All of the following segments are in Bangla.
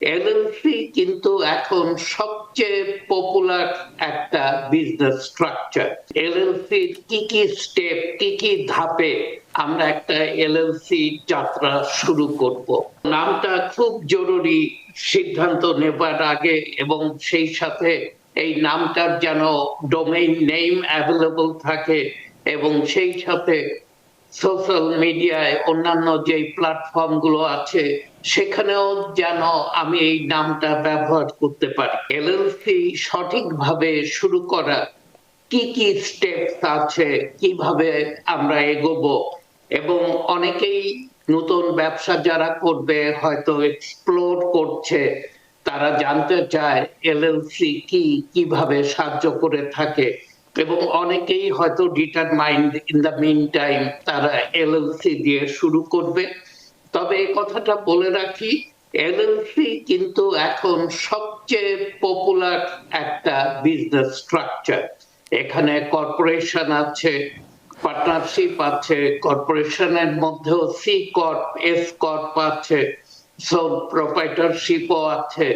এলএলসি কিন্তু এখন সবচেয়ে পপুলার একটা বিজনেস স্ট্রাকচার। এলএলসি কি কি স্টেপ, কি কি ধাপে আমরা একটা এলএলসি যাত্রা শুরু করব। নামটা খুব জরুরি সিদ্ধান্ত নেবার আগে, এবং সেই সাথে এই নামটার যেন ডোমেইন নেম অ্যাভেলেবল থাকে, এবং সেই সাথে সোশ্যাল মিডিয়ায় অন্যান্য যে প্ল্যাটফর্ম গুলো আছে সেখানেও যেন আমি এই নামটা ব্যবহার করতে পারি। এলএলসি সঠিকভাবে শুরু করা কি কি স্টেপস আছে, কিভাবে আমরা এগোবো, এবং অনেকেই নতুন ব্যবসা যারা করবে হয়তো এক্সপ্লোর করছে, তারা জানতে চায় এলএলসি কি, কিভাবে সাহায্য করে থাকে, এবং অনেকেই হয়তো determined in the mean time তারা এলএলসি দিয়ে শুরু করবে। তবে এই কথাটা বলে রাখি, এলএলসি কিন্তু এখন সবচেয়ে পপুলার একটা বিজনেস স্ট্রাকচার। এখানে কর্পোরেশন আছে, পার্টনারশিপ আছে, কর্পোরেশনের মধ্যেও সি কর্প, এস কর্প আছে, সব প্রোপ্রাইটরশিপও আছে,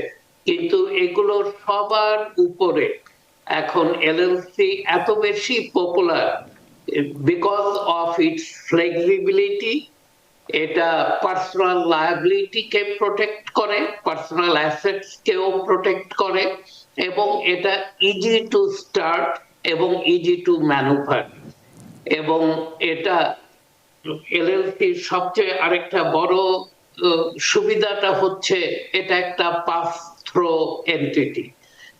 কিন্তু এগুলোর সবার উপরে এখন এলএলসি এত বেশি popular because of its flexibility. এটা পার্সোনাল লায়াবিলিটি কে প্রোটেক্ট করে, পার্সোনাল অ্যাসেটস কেও প্রোটেক্ট করে, এবং এটা ইজি টু স্টার্ট এবং ইজি টু ম্যানুভার। এবং এটা এলএলসির সবচেয়ে আরেকটা বড় সুবিধাটা হচ্ছে এটা একটা পাস থ্রো এন্টিটি।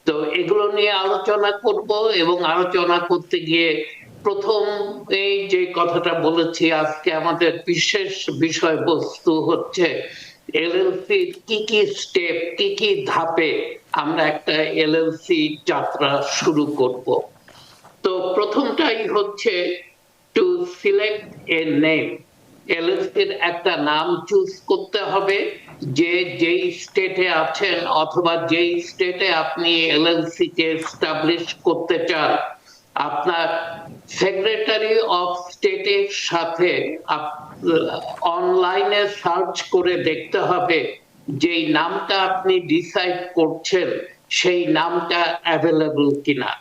তো এগুলো নিয়ে আলোচনা করব, এবং আলোচনা করতে গিয়ে প্রথম এই যে কথাটা বলেছি, আজকে আমাদের বিশেষ বিষয়বস্তু হচ্ছে এলএলসির কি কি স্টেপ, কি কি ধাপে আমরা একটা এলএলসি যাত্রা শুরু করব। তো প্রথমটাই হচ্ছে টু সিলেক্ট এ নেম। এলএলসির একটা নাম চুজ করতে হবে, যে যেই স্টেটে আছেন অথবা যেই স্টেটে আপনি এলএলসি কে এস্টাবলিশ করতে চান, আপনার সেক্রেটারি অফ স্টেটের সাথে অনলাইনে সার্চ করে দেখতে হবে যেই নামটা আপনি ডিসাইড করছেন সেই নামটা অ্যাভেলেবল কিনা।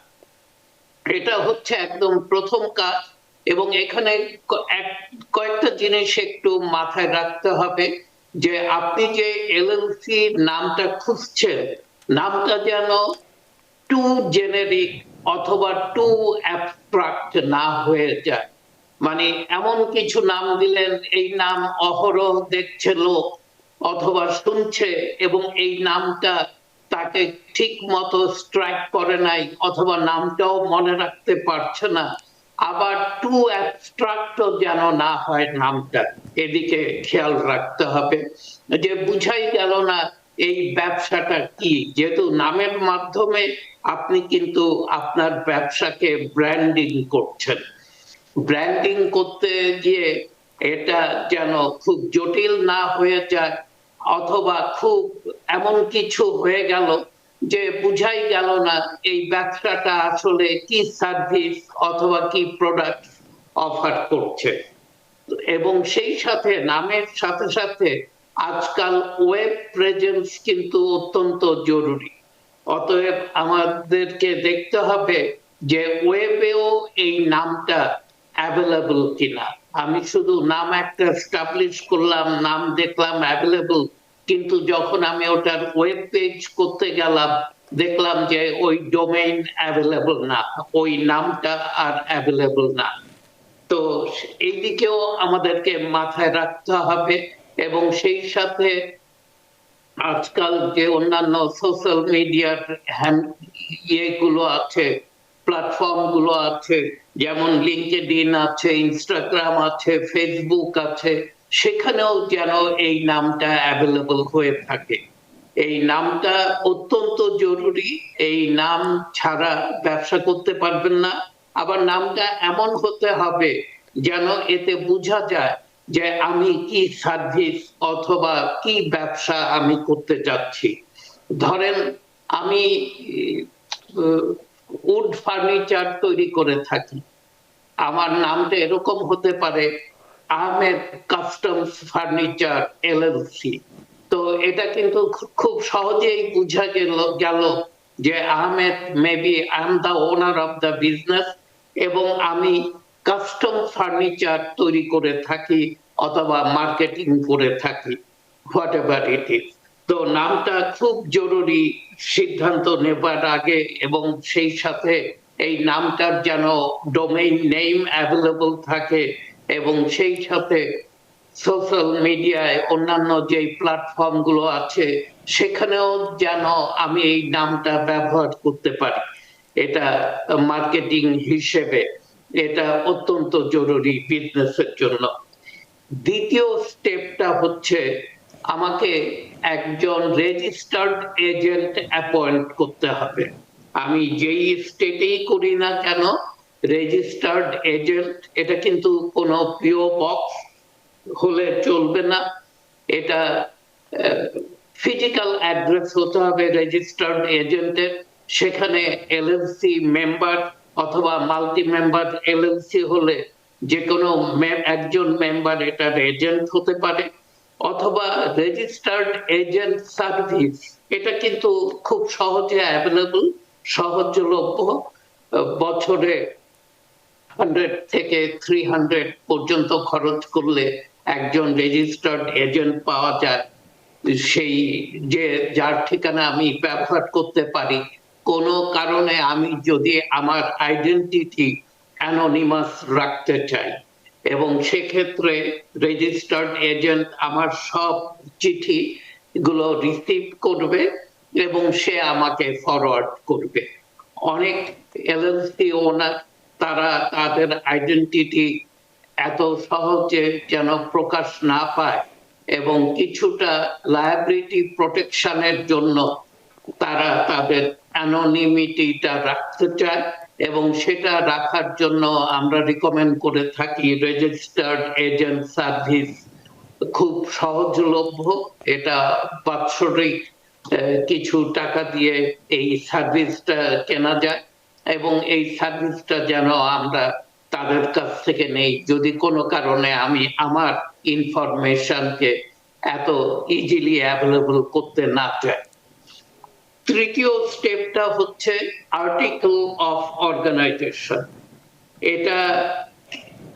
এটা হচ্ছে একদম প্রথম কাজ। এবং এখানে কয়েকটা জিনিস একটু মাথায় রাখতে হবে, যে আপনি যে এলএলসি নামটা খুঁজছেন, নামটা যেন টু জেনেরিক অথবা টু অ্যাবস্ট্রাক্ট না হয়ে যায়। মানে এমন কিছু নাম দিলেন, এই নাম অহরহ দেখছে লোক অথবা শুনছে, এবং এই নামটা তাকে ঠিক মতো স্ট্রাইক করে নাই, অথবা নামটাও মনে রাখতে পারছে না। আবার টু অ্যাবস্ট্রাক্টও যেন না হয় নামটা, এদিকে খেয়াল রাখতে হবে। যে বুঝাই গেল না এই ব্যবসাটা কি, যেহেতু নামের মাধ্যমে আপনি কিন্তু আপনার ব্যবসাকে ব্র্যান্ডিং করছেন। ব্র্যান্ডিং করতে গিয়ে এটা যেন খুব জটিল না হয়ে যায়, অথবা খুব এমন কিছু হয়ে গেল যে বুঝাই গেল না এই ব্যবসাটা আসলে কি সার্ভিস অথবা কি প্রোডাক্ট অফার করছে। এবং সেই সাথে নামের সাথে সাথে আজকাল ওয়েব প্রেজেন্স কিন্তু অত্যন্ত জরুরি। অতএব আমাদেরকে দেখতে হবে যে ওয়েবেও এই নামটা অ্যাভেলেবল কিনা। আমি শুধু নাম একটা এস্টাবলিশ করলাম, নাম দেখলাম অ্যাভেলেবল, কিন্তু যখন আমি ওটার ওয়েব পেজ করতে গেলাম দেখলাম যে ওই ডোমেইন অ্যাভেলেবল না, ওই নামটা আর অ্যাভেলেবল না। তো এই দিকেও আমাদেরকে মাথায় রাখতে হবে। এবং সেই সাথে আজকাল যে অন্যান্য সোশ্যাল মিডিয়ার ইয়েগুলো আছে, প্ল্যাটফর্ম গুলো আছে, যেমন লিঙ্কডইন আছে, ইনস্টাগ্রাম আছে, ফেসবুক আছে, সেখানেও যেন এই নামটা অ্যাভেলেবল হয়ে থাকে। এই নামটা অত্যন্ত জরুরি। এই নাম ছাড়া ব্যবসা করতে পারবেন না। আবার নামটা এমন হতে হবে যেন এতে বোঝা যায় যে আমি কি সার্ভিস অথবা কি ব্যবসা আমি করতে যাচ্ছি। ধরেন আমি উড ফার্নিচার তৈরি করে থাকি, আমার নামটা এরকম হতে পারে আহমেদ কাস্টমস ফার্নিচার এলএলসি। তো এটা কিন্তু খুব সহজেই বোঝা গেল যে Ahmed maybe I am the owner of the business, এবং আমি কাস্টম ফার্নিচার তৈরি করে থাকি অথবা মার্কেটিং করে থাকি, হোয়াট এভার ইট ইজ। তো নামটা খুব জরুরি সিদ্ধান্ত নেবার আগে, এবং সেই সাথে এই নামটার যেন ডোমেইন নেম অ্যাভেলেবল থাকে, এবং সেই সাথে সোশ্যাল মিডিয়ায় অন্যান্য যে প্ল্যাটফর্ম গুলো আছে সেখানেও যেন আমি এই নামটা ব্যবহার করতে পারি। এটা মার্কেটিং হিসেবে এটা অত্যন্ত জরুরি বিজনেসের জন্য। দ্বিতীয় স্টেপটা হচ্ছে আমাকে একজন রেজিস্টার্ড এজেন্ট অ্যাপয়েন্ট করতে হবে। আমি যেই স্টেটেই করি না কেন, রেজিস্টার্ড এজেন্ট, এটা কিন্তু কোনো পিও বক্স হলে চলবে না, এটা ফিজিক্যাল অ্যাড্রেস হতে হবে রেজিস্টার্ড এজেন্টের। সেখানে এলএলসি মেম্বার অথবা মাল্টি মেম্বার এলএলসি হলে যে কোনো একজন মেম্বার এটার এজেন্ট হতে পারে, অথবা রেজিস্টার্ড এজেন্ট সার্ভিস, এটা কিন্তু খুব সহজে অ্যাভেলেবল, সহজলভ্য। বছরে 100 থেকে 300 পর্যন্ত খরচ করলে একজন রেজিস্টার্ড এজেন্ট পাওয়া যায়, সেই যে যার ঠিকানা আমি ব্যবহার করতে পারি। কোনো কারণে আমি যদি আমার আইডেন্টিটি অ্যানোনিমাস রাখতে চাই, এবং সেক্ষেত্রে রেজিস্টার্ড এজেন্ট আমার সব চিঠি গুলো রিসিভ করবে এবং সে আমাকে ফরওয়ার্ড করবে। অনেক এলএলসি ওনার তারা তাদের আইডেন্টিটি এত সহজে যেন প্রকাশ না পায়, এবং কিছুটা লায়াবিলিটি প্রোটেকশনের জন্য তারা তাদের অ্যানোনিমিটিটা রাখতে চায়, এবং সেটা রাখার জন্য আমরা রিকমেন্ড করে থাকি রেজিস্টার্ড এজেন্ট সার্ভিস। খুব সহজলভ্য, এটা বাৎসরিক কিছু টাকা দিয়ে এই সার্ভিসটা কেনা যায়, এবং এই সার্ভিসটা যেন আমরা তাদের কাছ থেকে নেই যদি কোনো কারণে আমি আমার ইনফরমেশনকে এত ইজিলি অ্যাভেলেবল করতে না চাই। তৃতীয় স্টেপটা হচ্ছে আর্টিকেল অফ অর্গানাইজেশন। এটা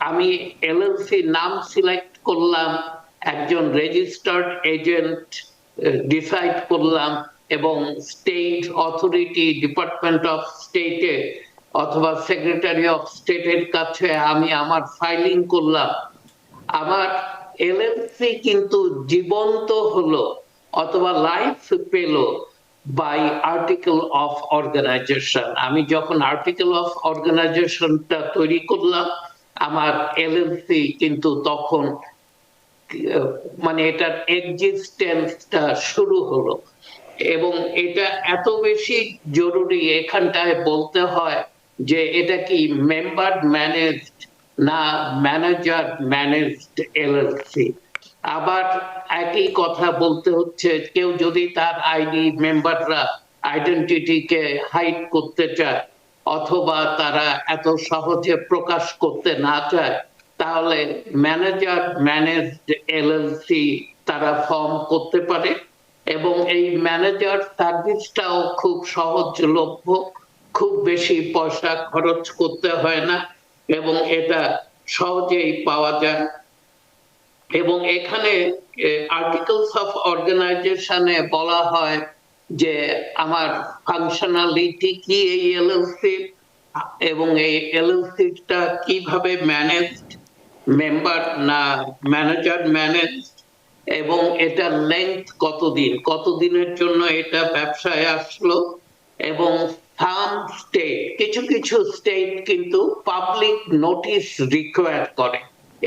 আমি এলএলসি নাম সিলেক্ট করলাম, একজন রেজিস্টার্ড এজেন্ট ডিসাইড করলাম, এবং স্টেট অথরিটি, ডিপার্টমেন্ট অফ স্টেটে অথবা সেক্রেটারি অফ স্টেটের কাছে আমি আমার ফাইলিং করলাম। আমার এলএলসি কিন্তু জীবন্ত হলো অথবা লাইফ পেল বাই আর্টিকেল অফ অর্গানাইজেশন। আমি যখন আর্টিকেল অফ অর্গানাইজেশনটা তৈরি করলাম, আমার এলএলসি কিন্তু তখন মানে এটার এক্সিস্টেন্সটা শুরু হলো। এবং এটা এত বেশি জরুরি, এখানটায় বলতে হয় যে এটা কি মেম্বার ম্যানেজড না ম্যানেজার ম্যানেজড এলএলসি। আবার একই কথা বলতে হচ্ছে, কেউ যদি তার আইডি মেম্বাররা আইডেন্টিটিকে হাইড করতে চায় অথবা তারা এত সহজে প্রকাশ করতে না চায়, তাহলে ম্যানেজার ম্যানেজড এলএলসি তারা ফর্ম করতে পারে, এবং এই ম্যানেজার সার্ভিসটাও খুব সহজলভ্য, খুব বেশি পয়সা খরচ করতে হয় না, এবং এটা সহজেই পাওয়া যায়। এবং এখানে আর্টিকেলস অফ অর্গানাইজেশনে বলা হয় যে আমার ফাংশনালিটি কি এই এলএলসি, এবং এই এলএলসিটা কিভাবে ম্যানেজড, মেম্বার না ম্যানেজার ম্যানেজড, এবং এটা লেংথ কতদিন, কতদিনের জন্য এটা ব্যবসায় আসলো, এবং সাম স্টেট, কিছু কিছু স্টেট কিন্তু পাবলিক নোটিশ রিকোয়ার করে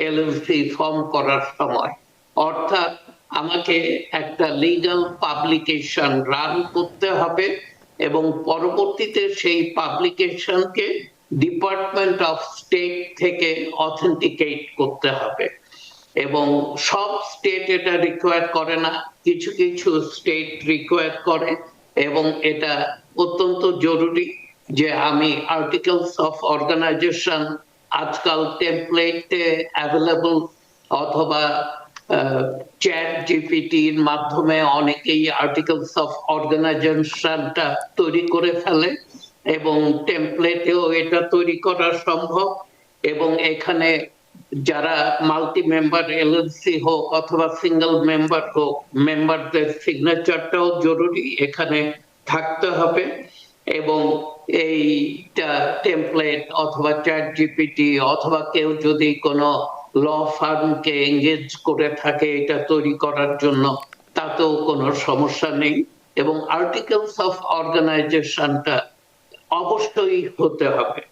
এলএলসি ফর্ম করার সময়, অর্থাৎ আমাকে একটা লিগ্যাল পাবলিকেশন রান করতে হবে, এবং পরবর্তীতে সেই পাবলিকেশনকে ডিপার্টমেন্ট অফ স্টেট থেকে অথেন্টিকেট করতে হবে। এবং সব স্টেট এটা রিকোয়ার করে না, কিছু কিছু স্টেট রিকোয়ার করে, এবং এটা অত্যন্ত জরুরি যে আমি আর্টিকেলস অফ অর্গানাইজেশন আজকাল টেমপ্লেটে অ্যাভেলেবল, অথবা চ্যাট জিপিটির মাধ্যমে অনেকেই আর্টিকেলস অফ অর্গানাইজেশনটা তৈরি করে ফেলে এবং টেমপ্লেটেও এটা তৈরি করা সম্ভব এবং এখানে যারা মাল্টি মেম্বার এলএলসি হোক অথবা সিঙ্গেল মেম্বার হোক মেম্বারদের সিগনেচারটাও জরুরি এখানে থাকতে হবে এবং এইটা টেমপ্লেট অথবা চ্যাট জিপিটি অথবা কেউ যদি কোনো ল ফার্মকে এঙ্গেজ করে থাকে এটা তৈরি করার জন্য তাতেও কোনো সমস্যা নেই এবং আর্টিকেলস অফ অর্গানাইজেশনটা অবশ্যই হতে হবে।